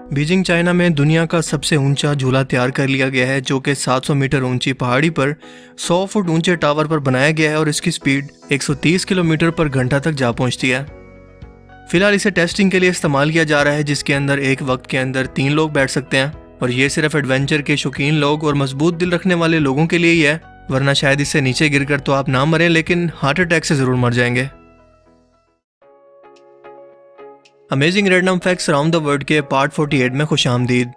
Beijing China में दुनिया का सबसे ऊंचा झूला तैयार कर लिया गया है, जो कि 700 मीटर ऊंची पहाड़ी पर 100 फुट ऊंचे टावर पर बनाया गया है और इसकी स्पीड 130 किलोमीटर पर घंटा तक जा पहुंचती है। फिलहाल इसे टेस्टिंग के लिए इस्तेमाल किया जा रहा है, जिसके अंदर एक वक्त के अंदर 3 लोग बैठ सकते हैं और ये सिर्फ एडवेंचर के शौकीन लोग और मजबूत दिल रखने वाले लोगों के लिए ही है, वरना शायद इससे नीचे गिरकर तो आप ना मरें लेकिन हार्ट अटैक से जरूर मर जाएंगे। Amazing random facts around the world के पार्ट 48 में खुशामदीद।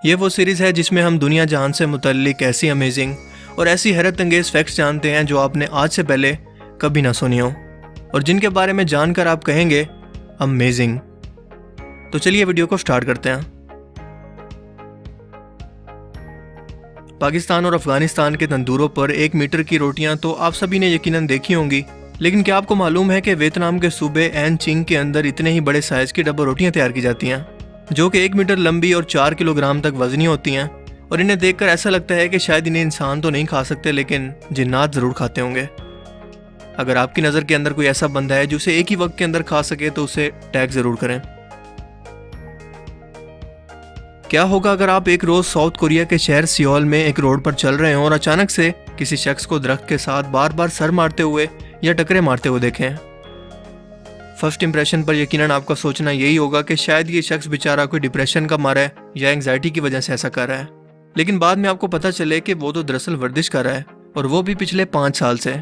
ये वो सीरीज़ है जिसमें हम दुनिया जहान से मुतल्लिक ऐसी अमेजिंग और ऐसी हैरत अंगेज फैक्ट्स जानते हैं जो आपने आज से पहले कभी ना सुनी हो और जिनके बारे में जानकर आप कहेंगे अमेजिंग। तो चलिए वीडियो को स्टार्ट करते हैं। पाकिस्तान और अफगानिस्तान के तंदूरों पर 1 मीटर की रोटियां तो आप सभी ने यकीनन देखी होंगी, लेकिन क्या आपको मालूम है कि वियतनाम के सूबे एन चिंग के अंदर इतने ही बड़े साइज की डबल रोटियां तैयार की जाती हैं, जो कि 1 मीटर लंबी और 4 किलोग्राम तक वजनी होती हैं और इन्हें देखकर ऐसा लगता है कि शायद इन्हें इंसान तो नहीं खा सकते लेकिन जिन्नात ज़रूर खाते होंगे। अगर आपकी नज़र के अंदर कोई ऐसा बंदा है जो उसे एक ही वक्त के अंदर खा सके तो उसे टैग ज़रूर करें। क्या होगा अगर आप एक रोज़ साउथ कोरिया के शहर सियोल में एक रोड पर चल रहे हों और अचानक से किसी शख्स को दरख्त के साथ बार बार सर मारते हुए या टकरे मारते हुए देखें? फर्स्ट इंप्रेशन पर यकीनन आपका सोचना यही होगा कि शायद ये शख्स बेचारा कोई डिप्रेशन का मारा है या एंग्जाइटी की वजह से ऐसा कर रहा है, लेकिन बाद में आपको पता चले कि वो तो दरअसल वर्जिश कर रहा है और वो भी पिछले 5 साल से।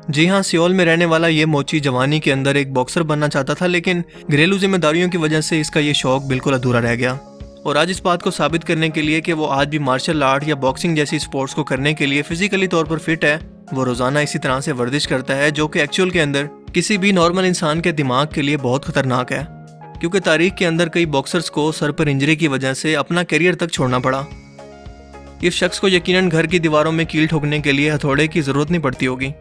जी हाँ, सियोल में रहने वाला ये मोची जवानी के अंदर एक बॉक्सर बनना चाहता था, लेकिन घरेलू जिम्मेदारियों की वजह से इसका ये शौक बिल्कुल अधूरा रह गया और आज इस बात को साबित करने के लिए कि वो आज भी मार्शल आर्ट या बॉक्सिंग जैसी स्पोर्ट्स को करने के लिए फिजिकली तौर पर फिट है, वो रोजाना इसी तरह से वर्जिश करता है, जो कि एक्चुअल के अंदर किसी भी नॉर्मल इंसान के दिमाग के लिए बहुत खतरनाक है, क्योंकि तारीख के अंदर कई बॉक्सर्स को सर पर इंजरी की वजह से अपना करियर तक छोड़ना पड़ा। इस शख्स को यकीनन घर की दीवारों में कील ठोकने के लिए हथौड़े की जरूरत नहीं पड़ती होगी।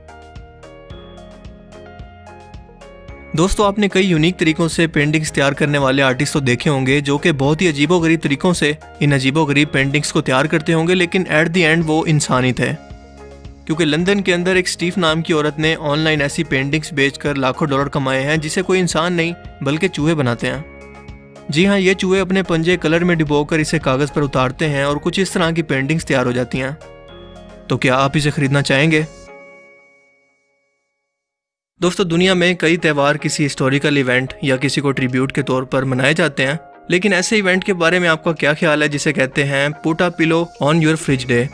दोस्तों, आपने कई यूनिक तरीकों से पेंटिंग्स तैयार करने वाले आर्टिस्ट तो देखे होंगे जो कि बहुत ही अजीबोगरीब तरीकों से इन अजीबोगरीब पेंटिंग्स को तैयार करते होंगे, लेकिन एट द एंड वो इंसान ही थे, क्योंकि लंदन के अंदर एक स्टीव नाम की औरत ने ऑनलाइन ऐसी पेंटिंग्स बेचकर लाखों डॉलर कमाए हैं जिसे कोई इंसान नहीं बल्कि चूहे बनाते हैं। जी हाँ, ये चूहे अपने पंजे कलर में डुबोकर इसे कागज़ पर उतारते हैं और कुछ इस तरह की पेंटिंग्स तैयार हो जाती हैं। तो क्या आप इसे खरीदना चाहेंगे? दोस्तों, दुनिया में कई त्यौहार किसी हिस्टोरिकल इवेंट या किसी को ट्रिब्यूट के तौर पर मनाए जाते हैं, लेकिन ऐसे इवेंट के बारे में आपका क्या ख्याल है जिसे कहते हैं put a pillow on your fridge day,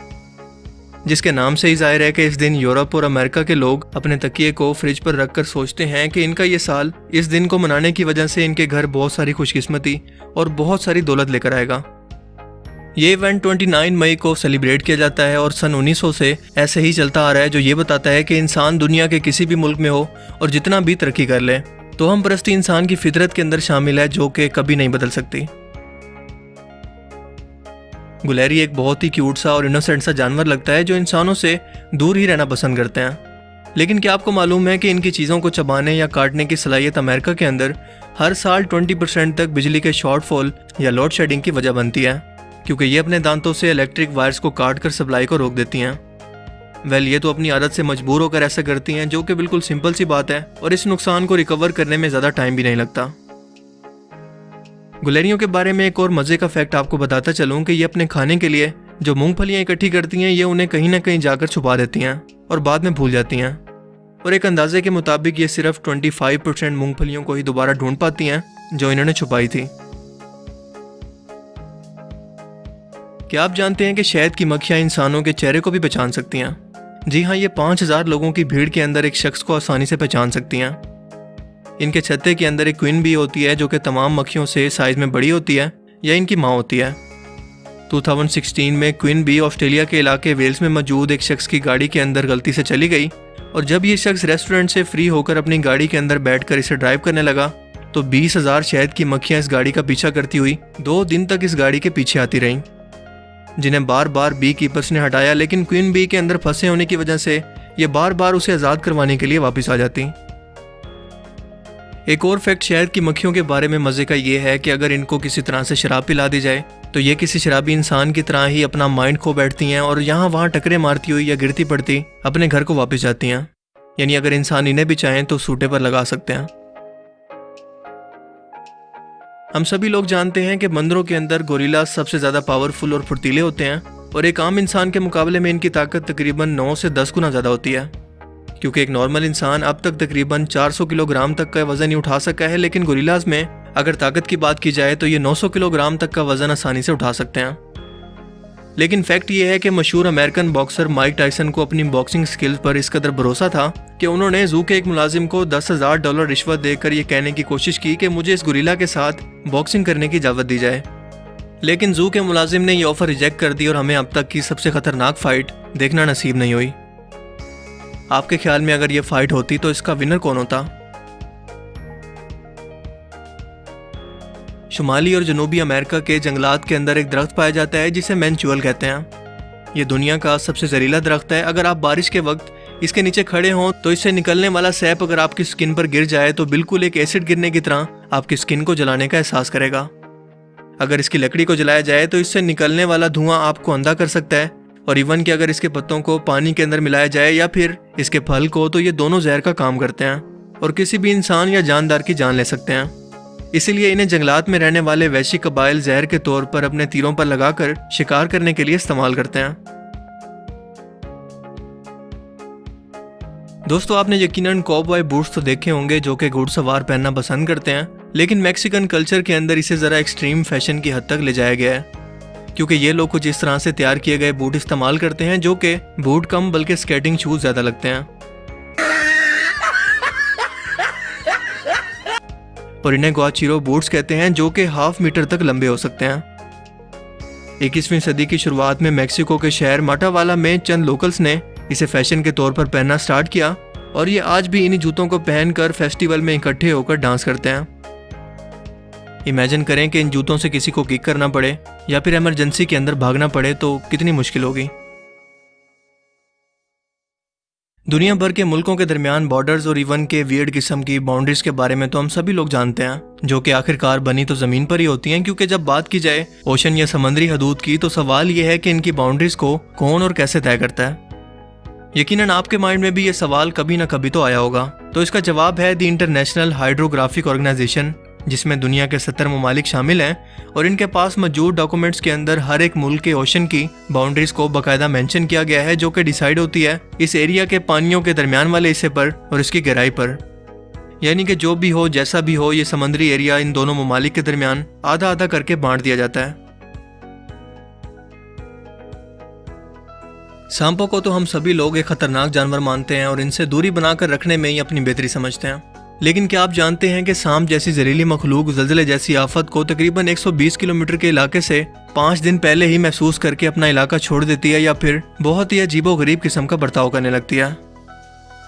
जिसके नाम से ही जाहिर है कि इस दिन यूरोप और अमेरिका के लोग अपने तकिए को फ्रिज पर रखकर सोचते हैं कि इनका ये साल इस दिन को मनाने की वजह से इनके घर बहुत सारी खुशकिस्मती और बहुत सारी दौलत लेकर आएगा। ये इवेंट 29 मई को सेलिब्रेट किया जाता है और सन 1900 से ऐसे ही चलता आ रहा है, जो ये बताता है कि इंसान दुनिया के किसी भी मुल्क में हो और जितना भी तरक्की कर ले तो हम परस्ती इंसान की फितरत के अंदर शामिल है, जो कि कभी नहीं बदल सकती। गुलहरी एक बहुत ही क्यूट सा और इनोसेंट सा जानवर लगता है जो इंसानों से दूर ही रहना पसंद करते हैं, लेकिन क्या आपको मालूम है कि इनकी चीज़ों को चबाने या काटने की सलाहियत अमेरिका के अंदर हर साल 20% तक बिजली के शॉर्टफॉल या लोड शेडिंग की वजह बनती है, क्योंकि ये अपने दांतों से इलेक्ट्रिक वायर्स को काट कर सप्लाई को रोक देती हैं। ये तो अपनी आदत से मजबूर होकर ऐसा करती हैं, जो कि बिल्कुल सिंपल सी बात है और इस नुकसान को रिकवर करने में ज़्यादा टाइम भी नहीं लगता। गुलहरियों के बारे में एक और मज़े का फैक्ट आपको बताता चलूँ कि ये अपने खाने के लिए जो मूंगफलियाँ इकट्ठी करती हैं, ये उन्हें कहीं ना कहीं जाकर छुपा देती हैं और बाद में भूल जाती हैं, और एक अंदाजे के मुताबिक ये सिर्फ 25% मूंगफलियों को ही दोबारा ढूंढ पाती हैं जो इन्होंने छुपाई थी। क्या आप जानते हैं कि शहद की मक्खियाँ इंसानों के चेहरे को भी पहचान सकती हैं? जी हाँ, ये 5000 लोगों की भीड़ के अंदर एक शख्स को आसानी से पहचान सकती हैं। इनके छत्ते के अंदर एक क्वीन बी होती है जो कि तमाम मक्खियों से साइज में बड़ी होती है या इनकी माँ होती है। 2016 में क्वीन बी ऑस्ट्रेलिया के इलाके वेल्स में मौजूद एक शख्स की गाड़ी के अंदर गलती से चली गई, और जब ये शख्स रेस्टोरेंट से फ्री होकर अपनी गाड़ी के अंदर बैठकर इसे ड्राइव करने लगा तो 20,000 शहद की मक्खियाँ इस गाड़ी का पीछा करती हुई 2 दिन तक इस गाड़ी के पीछे आती रहीं, जिन्हें बार बार बी कीपर्स ने हटाया, लेकिन क्वीन बी के अंदर फंसे होने की वजह से ये बार बार उसे आज़ाद करवाने के लिए वापस आ जाती। एक और फैक्ट शहद की मक्खियों के बारे में मज़े का ये है कि अगर इनको किसी तरह से शराब पिला दी जाए तो ये किसी शराबी इंसान की तरह ही अपना माइंड खो बैठती हैं और यहाँ वहाँ टकरे मारती हुई या गिरती पड़ती अपने घर को वापस जाती हैं। यानी अगर इंसान इन्हें भी चाहें तो सूटे पर लगा सकते हैं। हम सभी लोग जानते हैं कि बंदरों के अंदर गोरिल्ला सबसे ज़्यादा पावरफुल और फुर्तीले होते हैं और एक आम इंसान के मुकाबले में इनकी ताकत तकरीबन 9 से 10 गुना ज़्यादा होती है। क्योंकि एक नॉर्मल इंसान अब तक तकरीबन 400 किलोग्राम तक का वज़न ही उठा सका है, लेकिन गोरिल्लाज में अगर ताकत की बात की जाए तो ये 900 किलोग्राम तक का वज़न आसानी से उठा सकते हैं। लेकिन फैक्ट ये है कि मशहूर अमेरिकन बॉक्सर माइक टायसन को अपनी बॉक्सिंग स्किल्स पर इस कदर भरोसा था कि उन्होंने जू के एक मुलाजिम को $10,000 रिश्वत देकर ये कहने की कोशिश की कि मुझे इस गोरिल्ला के साथ बॉक्सिंग करने की इजाज़त दी जाए। लेकिन जू के मुलाजिम ने यह ऑफर रिजेक्ट कर दी और हमें अब तक की सबसे खतरनाक फाइट देखना नसीब नहीं हुई। आपके ख्याल में अगर ये फाइट होती तो इसका विनर कौन होता? शुमाली और जनूबी अमेरिका के जंगलात के अंदर एक दरख्त पाया जाता है जिसे मैनचुअल कहते हैं। ये दुनिया का सबसे जहरीला दरख्त है। अगर आप बारिश के वक्त इसके नीचे खड़े हों तो इससे निकलने वाला सैप अगर आपकी स्किन पर गिर जाए तो बिल्कुल एक एसिड गिरने की तरह आपकी स्किन को जलाने का एहसास करेगा। अगर इसकी लकड़ी को जलाया जाए तो इससे निकलने वाला धुआं आपको अंधा कर सकता है, और इवन कि अगर इसके पत्तों को पानी के अंदर मिलाया जाए या फिर इसके फल को, तो ये दोनों जहर का काम करते हैं और किसी भी इंसान या जानदार की जान ले सकते हैं। इसीलिए इन्हें जंगलात में रहने वाले वैशी कबाइल जहर के तौर पर अपने तीरों पर लगाकर शिकार करने के लिए इस्तेमाल करते हैं। दोस्तों, आपने यकीनन कॉबॉय बूट्स तो देखे होंगे जो कि घुड़सवार पहनना पसंद करते हैं, लेकिन मैक्सिकन कल्चर के अंदर इसे ज़रा एक्सट्रीम फैशन की हद तक ले जाया गया है, क्योंकि ये लोग कुछ इस तरह से तैयार किए गए बूट इस्तेमाल करते हैं जो कि बूट कम बल्कि स्केटिंग शूज ज़्यादा लगते हैं, और इन्हें गुआचिरो बूट्स कहते हैं जो कि 1/2 मीटर तक लंबे हो सकते हैं। 21वीं सदी की शुरुआत में मैक्सिको के शहर माटावाला में चंद लोकल्स ने इसे फैशन के तौर पर पहनना स्टार्ट किया, और ये आज भी इन्हीं जूतों को पहनकर फेस्टिवल में इकट्ठे होकर डांस करते हैं। इमेजिन करें कि इन जूतों से किसी को किक करना पड़े या फिर इमरजेंसी के अंदर भागना पड़े तो कितनी मुश्किल होगी। दुनिया भर के मुल्कों के दरमियान बॉर्डर्स और इवन के वियर्ड किस्म की बाउंड्रीज के बारे में तो हम सभी लोग जानते हैं, जो कि आखिरकार बनी तो ज़मीन पर ही होती हैं, क्योंकि जब बात की जाए ओशन या समंदरी हदूद की तो सवाल यह है कि इनकी बाउंड्रीज को कौन और कैसे तय करता है। यकीनन आपके माइंड में भी ये सवाल कभी ना कभी तो आया होगा। तो इसका जवाब है द इंटरनेशनल हाइड्रोग्राफिक ऑर्गेनाइजेशन, जिसमें दुनिया के 70 ममालिक शामिल हैं, और इनके पास मौजूद डॉक्यूमेंट्स के अंदर हर एक मुल्क के ओशन की बाउंड्रीज को बाकायदा मेंशन किया गया है, जो कि डिसाइड होती है इस एरिया के पानियों के दरमियान वाले हिस्से पर और इसकी गहराई पर। यानी कि जो भी हो जैसा भी हो, ये समुद्री एरिया इन दोनों ममालिक के दरमियान आधा आधा करके बांट दिया जाता है। सांपों को तो हम सभी लोग एक खतरनाक जानवर मानते हैं और इनसे दूरी बनाकर रखने में ही अपनी बेहतरी समझते हैं, लेकिन क्या आप जानते हैं कि सांप जैसी जहरीली मखलूक ज़ल्ज़ले जैसी आफत को तकरीबन 120 किलोमीटर के इलाके से 5 दिन पहले ही महसूस करके अपना इलाका छोड़ देती है या फिर बहुत ही अजीबोगरीब किस्म का बर्ताव करने लगती है।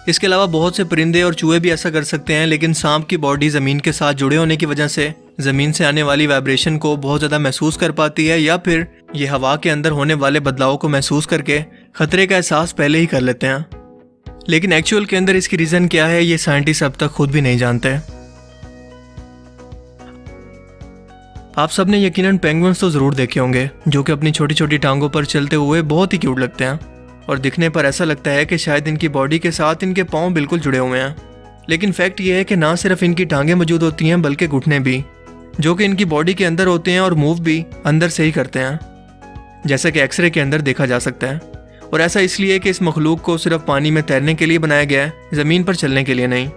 इसके अलावा बहुत से परिंदे और चूहे भी ऐसा कर सकते हैं, लेकिन सांप की बॉडी ज़मीन के साथ जुड़े होने की वजह से ज़मीन से आने वाली वाइब्रेशन को बहुत ज़्यादा महसूस कर पाती है, या फिर ये हवा के अंदर होने वाले बदलाव को महसूस करके खतरे का एहसास पहले ही कर लेते हैं। लेकिन एक्चुअल के अंदर इसकी रीज़न क्या है ये साइंटिस्ट अब तक खुद भी नहीं जानते। आप सब ने यकीनन पेंगुइन्स तो ज़रूर देखे होंगे, जो कि अपनी छोटी छोटी टांगों पर चलते हुए बहुत ही क्यूट लगते हैं, और दिखने पर ऐसा लगता है कि शायद इनकी बॉडी के साथ इनके पाँव बिल्कुल जुड़े हुए हैं। लेकिन फैक्ट ये है कि ना सिर्फ इनकी टांगें मौजूद होती हैं बल्कि घुटने भी, जो कि इनकी बॉडी के अंदर होते हैं और मूव भी अंदर से ही करते हैं, जैसा कि एक्सरे के अंदर देखा जा सकता है। और ऐसा इसलिए कि इस मखलूक को सिर्फ पानी में तैरने के लिए बनाया गया है, ज़मीन पर चलने के लिए नहीं।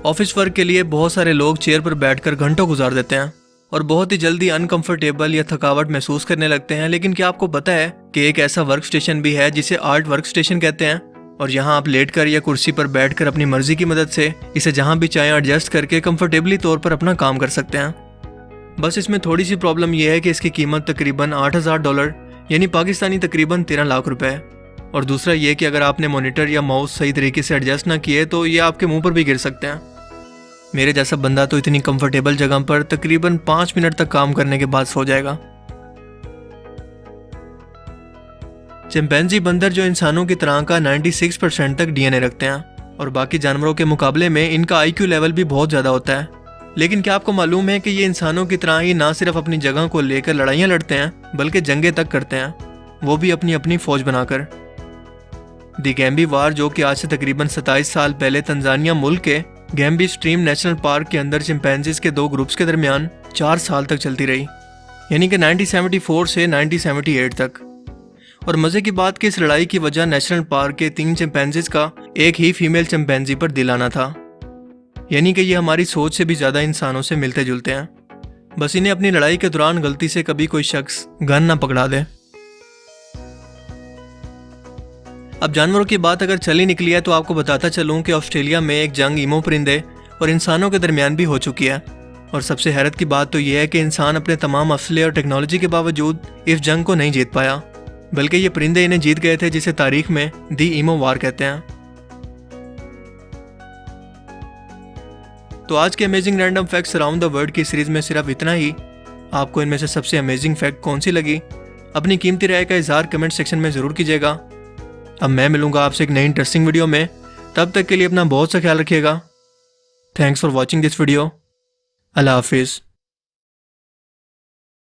ऑफिस वर्क के लिए बहुत सारे लोग चेयर पर बैठकर घंटों गुजार देते हैं और बहुत ही जल्दी अनकंफर्टेबल या थकावट महसूस करने लगते हैं। लेकिन क्या आपको पता है कि एक ऐसा वर्क स्टेशन भी है जिसे आर्ट वर्क स्टेशन कहते हैं, और यहाँ आप लेटकर या कुर्सी पर बैठकर अपनी मर्जी की मदद से इसे जहाँ भी चाहें एडजस्ट करके कंफर्टेबली तौर पर अपना काम कर सकते हैं। बस इसमें थोड़ी सी प्रॉब्लम यह है कि इसकी कीमत तकरीबन $8,000 यानी पाकिस्तानी तकरीबन 13 लाख रुपए है। और दूसरा ये कि अगर आपने मॉनिटर या माउस सही तरीके से एडजस्ट ना किए तो ये आपके मुंह पर भी गिर सकते हैं। मेरे जैसा बंदा तो इतनी कंफर्टेबल जगह पर तकरीबन 5 मिनट तक काम करने के बाद सो जाएगा। चिंपैंजी बंदर जो इंसानों की तरह का 96% तक डीएनए रखते हैं, और बाकी जानवरों के मुकाबले में इनका आईक्यू लेवल भी बहुत ज़्यादा होता है। लेकिन क्या आपको मालूम है कि ये इंसानों की तरह ही ना सिर्फ अपनी जगह को लेकर लड़ाइयाँ लड़ते हैं बल्कि जंगें तक करते हैं, वो भी अपनी अपनी फौज बनाकर। दी गैम्बी वार, जो कि आज से तकरीबन 27 साल पहले तंजानिया मुल्क के गैम्बी स्ट्रीम नेशनल पार्क के अंदर चिंपैंजीज के 2 ग्रुप्स के दरमियान 4 साल तक चलती रही, यानी कि 1974 से 1978 तक। और मज़े की बात कि इस लड़ाई की वजह नेशनल पार्क के 3 चिंपैंजीज का एक ही फीमेल चिंपैंजी पर दिल आना था, यानी कि ये हमारी सोच से भी ज़्यादा इंसानों से मिलते जुलते हैं। बस इन्हें अपनी लड़ाई के दौरान गलती से कभी कोई शख्स गन ना पकड़ा दे। अब जानवरों की बात अगर चली निकली है तो आपको बताता चलूं कि ऑस्ट्रेलिया में एक जंग ईमू परिंदे और इंसानों के दरमियान भी हो चुकी है। और सबसे हैरत की बात तो यह है कि इंसान अपने तमाम असले और टेक्नोलॉजी के बावजूद इस जंग को नहीं जीत पाया, बल्कि ये परिंदे इन्हें जीत गए थे, जिसे तारीख में दी ईमो वार कहते हैं। तो आज के amazing random facts around the world की सीरीज में सिर्फ इतना ही। आपको इनमें से सबसे अमेजिंग फैक्ट कौन सी लगी, अपनी कीमती राय का इजहार कमेंट सेक्शन में ज़रूर कीजिएगा। अब मैं मिलूंगा आपसे एक नई इंटरेस्टिंग वीडियो में, तब तक के लिए अपना बहुत सा ख्याल रखिएगा। Thanks for watching this video. अल्लाह हाफिज़।